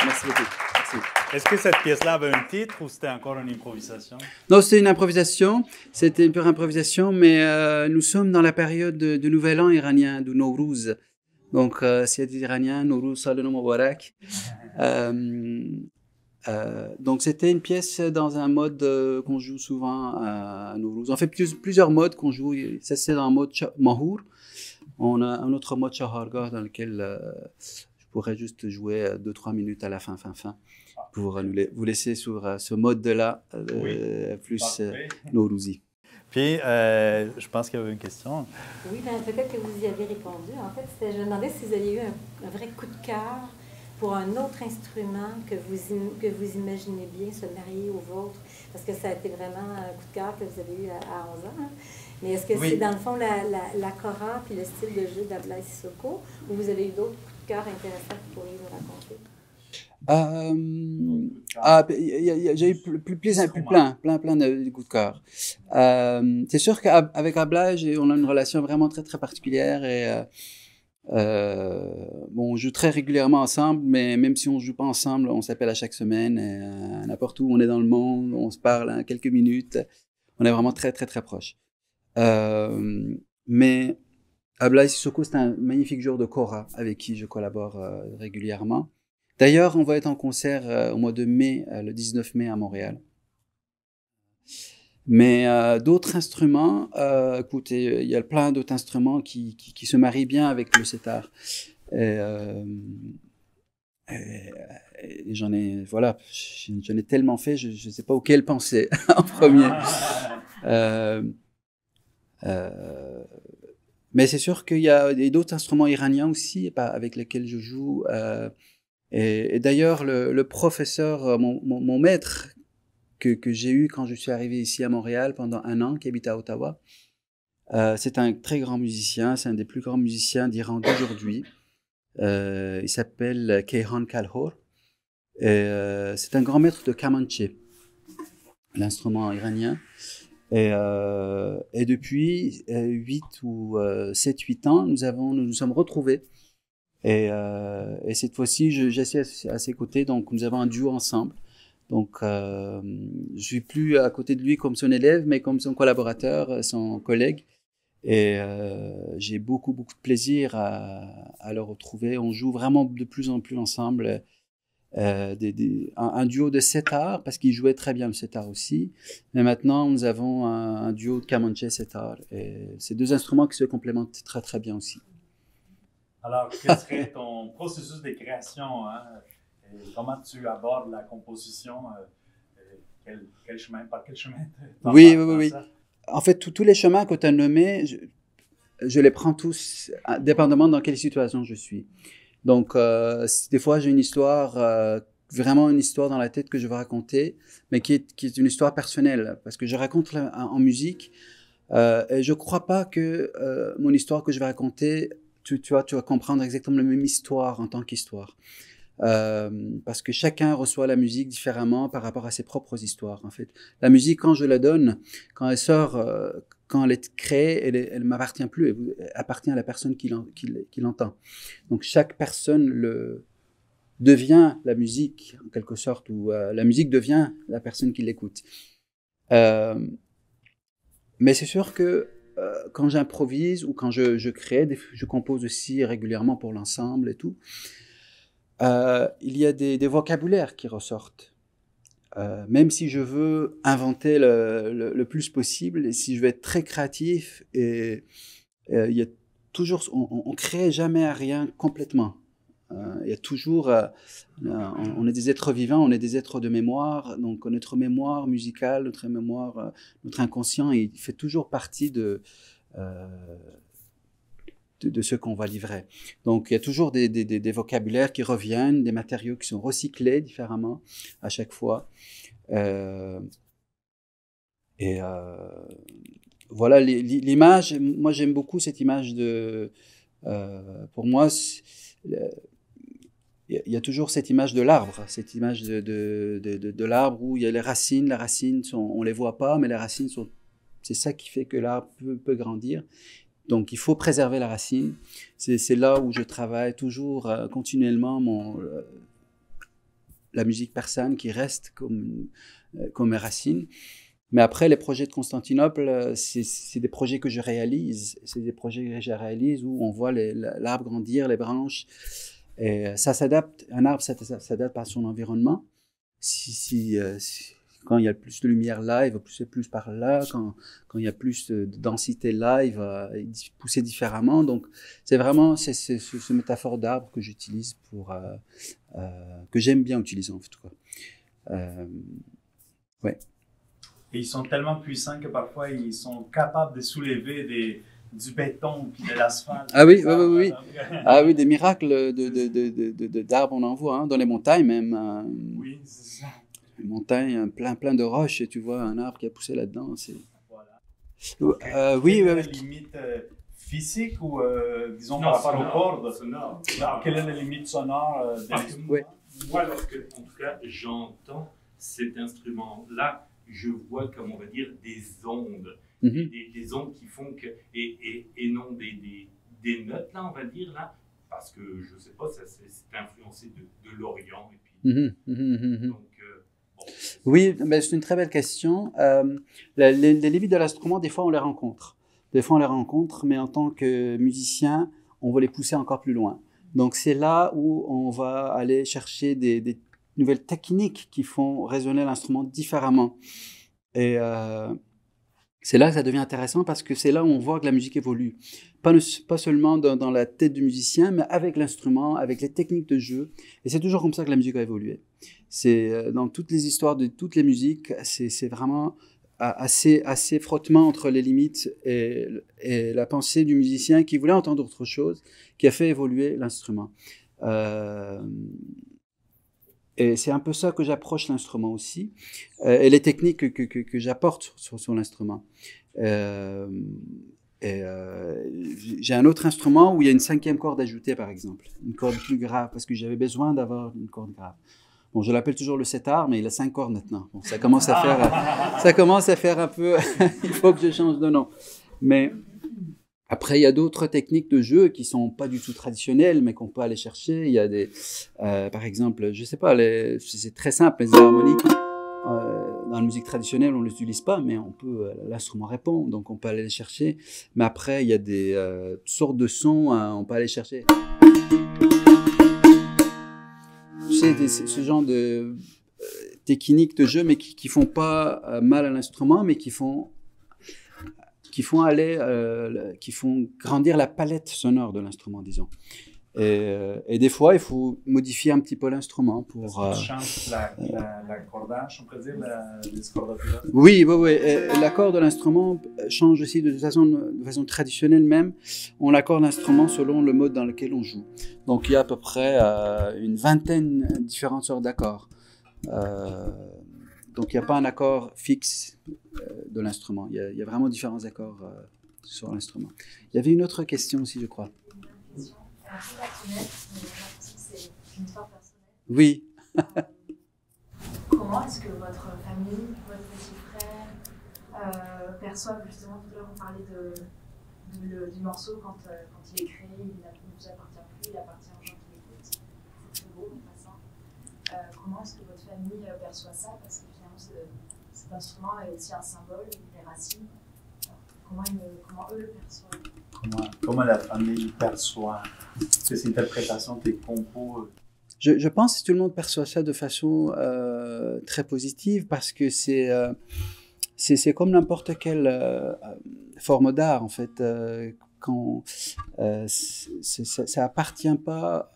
Merci beaucoup. Merci. Est-ce que cette pièce-là avait un titre ou c'était encore une improvisation? Non, c'était une improvisation. C'était une pure improvisation, mais nous sommes dans la période de Nouvel An iranien, du Nowruz. Donc, s'il y a des Iraniens, Nowruz, Salon Mubarak. Donc, c'était une pièce dans un mode qu'on joue souvent à Nowruz. On fait plusieurs modes qu'on joue. Ça, c'est dans le mode Mahour. On a un autre mode Shahargah dans lequel je pourrais juste jouer 2-3 minutes à la fin. Pour vous laisser sur ce mode-là, plus Nowrouzi. Puis, je pense qu'il y avait une question. Oui, ben, peut-être que vous y avez répondu. En fait, je me demandais si vous aviez eu un vrai coup de cœur pour un autre instrument que vous imaginez bien se marier au vôtre, parce que ça a été vraiment un coup de cœur que vous avez eu à 11 ans. Hein? Mais est-ce que c'est dans le fond la kora puis le style de jeu d'Ablaye Sissoko, ou vous avez eu d'autres coups de cœur intéressants que vous pourriez nous raconter? J'ai eu plein de coups de cœur. C'est sûr qu'avec Ablaye, on a une relation vraiment très très particulière et on joue très régulièrement ensemble, mais même si on joue pas ensemble, on s'appelle à chaque semaine, et, n'importe où on est dans le monde, on se parle quelques minutes, on est vraiment très très très proches. Mais Ablaye Sissoko, c'est un magnifique joueur de kora avec qui je collabore régulièrement. D'ailleurs, on va être en concert au mois de mai, le 19 mai à Montréal. Mais d'autres instruments, écoutez, il y a plein d'autres instruments qui se marient bien avec le setar. Et j'en ai tellement fait, je ne sais pas auquel penser en premier. Mais c'est sûr qu'il y a d'autres instruments iraniens aussi avec lesquels je joue. Et d'ailleurs, le professeur, mon maître que j'ai eu quand je suis arrivé ici à Montréal pendant 1 an, qui habite à Ottawa, c'est un très grand musicien, c'est un des plus grands musiciens d'Iran d'aujourd'hui. Il s'appelle Keyhan Kalhor. C'est un grand maître de kamanche, l'instrument iranien. Et depuis 8 ou 7-8 ans, nous nous sommes retrouvés. Et cette fois-ci, j'essaie à ses côtés, donc nous avons un duo ensemble. Donc, je suis plus à côté de lui comme son élève, mais comme son collaborateur, son collègue. Et j'ai beaucoup de plaisir à le retrouver. On joue vraiment de plus en plus ensemble. Un duo de setar, parce qu'il jouait très bien le setar aussi. Mais maintenant, nous avons un duo de kamanche-setar. Et c'est 2 instruments qui se complémentent très très bien aussi. Alors, quel serait ton processus de création, hein? Et comment tu abordes la composition? Par quel chemin Oui. En fait, tous les chemins que tu as nommés, je les prends tous, dépendamment dans quelle situation je suis. Donc, des fois, j'ai une histoire, vraiment une histoire dans la tête que je veux raconter, mais qui est une histoire personnelle, parce que je raconte en musique, et je crois pas que mon histoire que je vais raconter, tu vas comprendre exactement la même histoire en tant qu'histoire. Parce que chacun reçoit la musique différemment par rapport à ses propres histoires, en fait. La musique, quand je la donne, quand elle sort, quand elle est créée, elle m'appartient plus, elle appartient à la personne qui l'entend. Donc chaque personne devient la musique, en quelque sorte, ou la musique devient la personne qui l'écoute. Mais c'est sûr que quand j'improvise ou quand je crée, je compose aussi régulièrement pour l'ensemble et tout, il y a des vocabulaires qui ressortent. Même si je veux inventer le plus possible, et si je veux être très créatif, et il y a toujours, on crée jamais rien complètement. Il y a toujours, on est des êtres vivants, on est des êtres de mémoire, donc notre mémoire musicale, notre mémoire, notre inconscient, il fait toujours partie de ce qu'on va livrer. Donc, il y a toujours des vocabulaires qui reviennent, des matériaux qui sont recyclés différemment à chaque fois. Voilà, l'image, moi j'aime beaucoup cette image pour moi, il y a toujours cette image de l'arbre, cette image de l'arbre où il y a les racines on les voit pas, mais les racines c'est ça qui fait que l'arbre peut grandir. Donc, il faut préserver la racine. C'est là où je travaille toujours continuellement la musique persane qui reste comme mes racines. Mais après, les projets de Constantinople, c'est des projets que je réalise. C'est des projets que je réalise où on voit l'arbre grandir, les branches. Et ça s'adapte. Un arbre s'adapte à son environnement. Quand il y a plus de lumière là, il va pousser plus par là. Quand il y a plus de densité là, il va pousser différemment. Donc, c'est vraiment ce métaphore d'arbre que j'utilise que j'aime bien utiliser en tout cas. Ouais. Et ils sont tellement puissants que parfois ils sont capables de soulever du béton puis de l'asphalte. Ah oui. Ah oui, des miracles d'arbres on en voit, hein, dans les montagnes même. Oui, c'est ça. Une montagne plein de roches et tu vois un arbre qui a poussé là-dedans. Voilà. Oui. Quelle est la limite physique ou disons par rapport aux cordes sonores? Quelle est la limite sonore de l'instrument? Moi, en tout cas, j'entends cet instrument-là, je vois comme on va dire des ondes, des ondes qui font que et non des notes là, on va dire là, parce que je sais pas, c'est influencé de l'Orient et puis donc. Oui, mais c'est une très belle question. Les limites de l'instrument, des fois, on les rencontre. Mais en tant que musicien, on va les pousser encore plus loin. Donc, c'est là où on va aller chercher des nouvelles techniques qui font résonner l'instrument différemment. Et c'est là que ça devient intéressant parce que c'est là où on voit que la musique évolue. Pas seulement dans la tête du musicien, mais avec l'instrument, avec les techniques de jeu. Et c'est toujours comme ça que la musique a évolué. C'est dans toutes les histoires de toutes les musiques, c'est vraiment assez frottement entre les limites et la pensée du musicien qui voulait entendre autre chose, qui a fait évoluer l'instrument. Et c'est un peu ça que j'approche l'instrument aussi, et les techniques que j'apporte sur l'instrument. J'ai un autre instrument où il y a une 5e corde ajoutée, par exemple, une corde plus grave, parce que j'avais besoin d'avoir une corde grave. Bon, je l'appelle toujours le setar, mais il a 5 cordes maintenant. Bon, ça commence à faire un peu. Il faut que je change de nom. Mais après, il y a d'autres techniques de jeu qui sont pas du tout traditionnelles, mais qu'on peut aller chercher. Il y a des, par exemple, je sais pas, c'est très simple, les harmoniques. Dans la musique traditionnelle, on ne l'utilise pas, mais on peut, l'instrument répond, donc on peut aller les chercher. Mais après, il y a des sortes de sons, on peut aller chercher. Tu sais, ce genre de techniques de jeu, mais qui font pas mal à l'instrument, mais qui font grandir la palette sonore de l'instrument, disons. Et des fois, il faut modifier un petit peu l'instrument pour... Tu changes l'accordage, on peut dire, les scordatura? Oui. L'accord de l'instrument change aussi de façon traditionnelle même. On accorde l'instrument selon le mode dans lequel on joue. Donc, il y a à peu près une vingtaine de différentes sortes d'accords. Donc, il n'y a pas un accord fixe de l'instrument. Il y a vraiment différents accords sur l'instrument. Il y avait une autre question aussi, je crois. Un peu personnel, mais j'ai l'impression que c'est une histoire personnelle. Oui. Comment est-ce que votre famille, votre petit frère perçoivent justement, tout à l'heure on parlait du morceau quand il est créé, il ne vous appartient plus, il appartient aux gens qui l'écoutent. C'est très beau en passant. Comment est-ce que votre famille perçoit ça? Parce que finalement cet instrument est aussi un symbole, des racines. Comment eux le perçoivent? Comment la famille perçoit ces interprétations, tes compos? Je pense que tout le monde perçoit ça de façon très positive parce que c'est comme n'importe quelle forme d'art en fait. Quand ça appartient pas,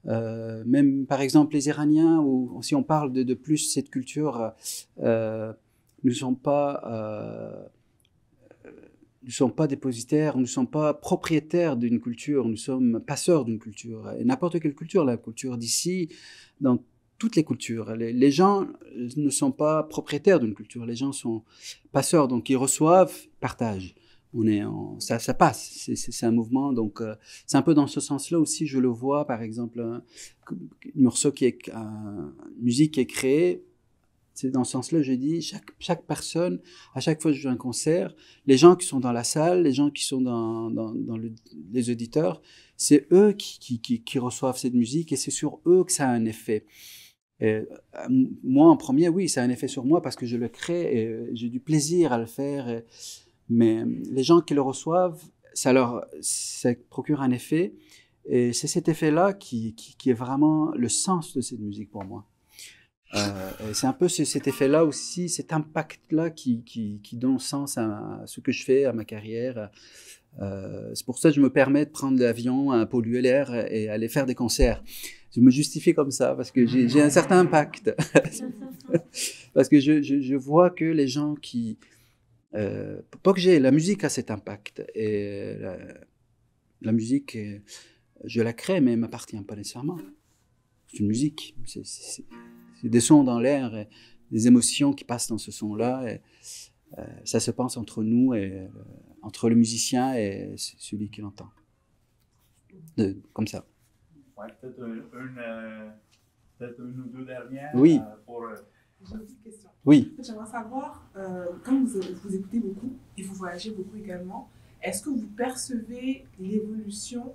même par exemple les Iraniens, ou si on parle de plus cette culture, ne sont pas dépositaires, nous ne sommes pas propriétaires d'une culture, nous sommes passeurs d'une culture. Et n'importe quelle culture, la culture d'ici, dans toutes les cultures, les gens ne sont pas propriétaires d'une culture, les gens sont passeurs, donc ils reçoivent, partagent. Ça passe, c'est un mouvement, donc c'est un peu dans ce sens-là aussi, je le vois, par exemple, un morceau musique qui est créée. C'est dans ce sens-là, je dis, chaque personne, à chaque fois que je joue un concert, les gens qui sont dans la salle, les gens qui sont les auditeurs, c'est eux qui reçoivent cette musique et c'est sur eux que ça a un effet. Et, moi, en premier, oui, ça a un effet sur moi parce que je le crée et j'ai du plaisir à le faire. Mais les gens qui le reçoivent, ça procure un effet. Et c'est cet effet-là qui est vraiment le sens de cette musique pour moi. C'est un peu cet effet-là aussi, cet impact-là qui donne sens à ce que je fais, à ma carrière. C'est pour ça que je me permets de prendre l'avion, à polluer l'air et aller faire des concerts. Je me justifie comme ça parce que j'ai un certain impact. Parce que je vois que les gens la musique a cet impact. Et la musique, je la crée, mais elle ne m'appartient pas nécessairement. C'est une musique. C'est des sons dans l'air, et des émotions qui passent dans ce son-là. Et, ça se passe entre nous, entre le musicien et celui qui l'entend. Comme ça. Ouais, peut-être une ou deux dernières. Oui. J'ai une petite question. Oui. J'aimerais savoir, comme vous écoutez beaucoup et vous voyagez beaucoup également, est-ce que vous percevez l'évolution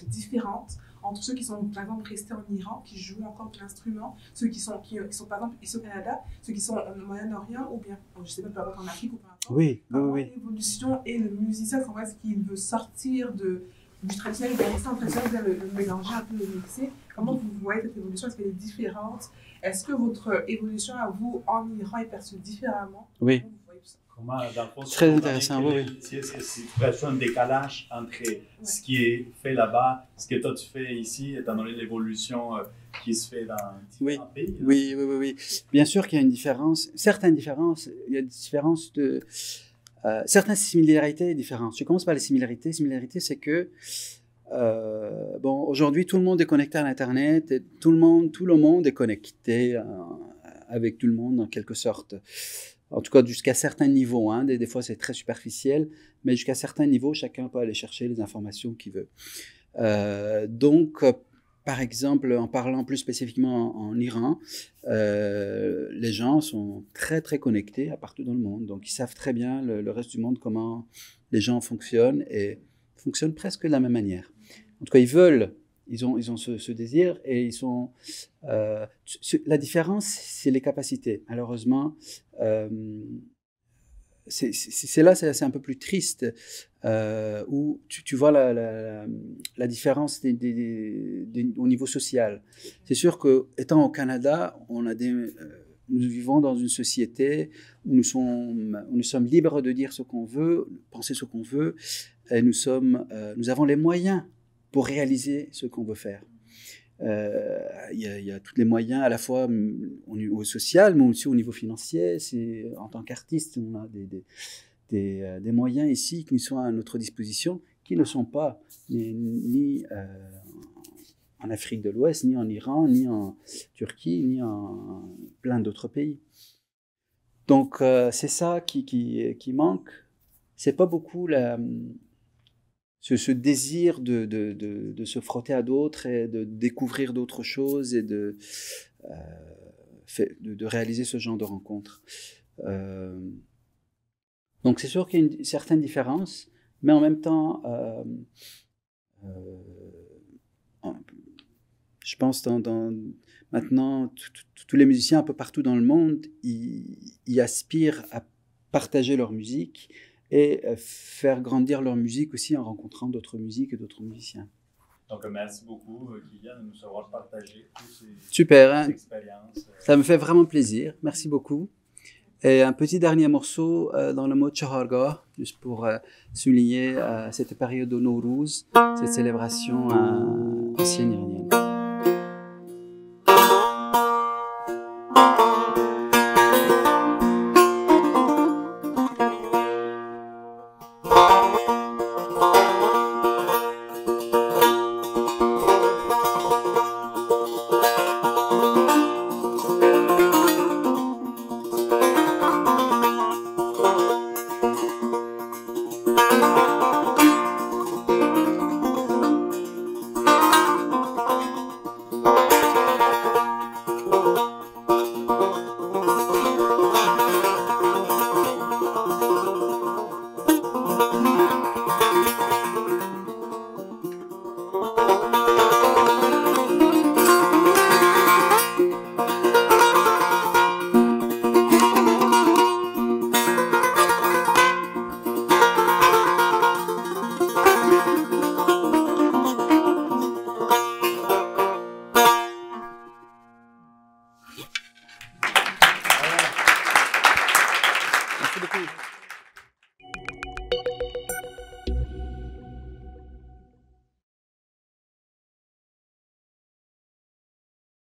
différente entre ceux qui sont, par exemple, restés en Iran, qui jouent encore de l'instrument, ceux qui sont, par exemple, ici au Canada, ceux qui sont au Moyen-Orient, ou bien, je ne sais pas, peu importe, en Afrique ou peu importe. Oui. L'évolution et le musicien, comment est-ce qu'il veut sortir du traditionnel, il va rester en traditionnel, le mélanger un peu, le mixer. Comment vous voyez cette évolution? Est-ce qu'elle est différente? Est-ce que votre évolution à vous, en Iran, est perçue différemment? Oui. Vous voyez ça. Comment, dans le fond, Très intéressant, oui. Est-ce que c'est un décalage entre ce qui est fait là-bas, ce que toi tu fais ici, étant donné l'évolution qui se fait dans différents pays? Oui. Bien sûr qu'il y a une différence, certaines différences, il y a des différences de... certaines similarités et différences. Je commence par les similarités. Similarités, c'est que aujourd'hui, tout le monde est connecté à l'Internet et tout le monde est connecté avec tout le monde en quelque sorte. En tout cas, jusqu'à certains niveaux. Hein. Des fois, c'est très superficiel, mais jusqu'à certains niveaux, chacun peut aller chercher les informations qu'il veut. Par exemple, en parlant plus spécifiquement en Iran, les gens sont très, très connectés à partout dans le monde. Donc, ils savent très bien le reste du monde, comment les gens fonctionnent et fonctionnent presque de la même manière. En tout cas, ils ont ce désir et ils sont... la différence, c'est les capacités. Malheureusement, c'est un peu plus triste où tu vois la différence au niveau social. C'est sûr que, étant au Canada, nous vivons dans une société où nous sommes libres de dire ce qu'on veut, penser ce qu'on veut, et nous avons les moyens pour réaliser ce qu'on veut faire. Il y a tous les moyens, à la fois au niveau social, mais aussi au niveau financier. En tant qu'artiste, on a des moyens ici qui sont à notre disposition, qui ne sont pas ni en Afrique de l'Ouest, ni en Iran, ni en Turquie, ni en plein d'autres pays. Donc, c'est ça qui manque. C'est pas beaucoup ce désir de se frotter à d'autres et de découvrir d'autres choses et de réaliser ce genre de rencontres. Donc c'est sûr qu'il y a une certaine différence, mais en même temps, je pense maintenant, tous les musiciens un peu partout dans le monde, ils aspirent à partager leur musique et faire grandir leur musique aussi en rencontrant d'autres musiques et d'autres musiciens. Donc, merci beaucoup, Kylian, de nous avoir partagé toutes ces expériences. Ça me fait vraiment plaisir. Merci beaucoup. Et un petit dernier morceau dans le mot Chahargah, juste pour souligner cette période de Nowruz, cette célébration ancienne iranienne. Merci beaucoup.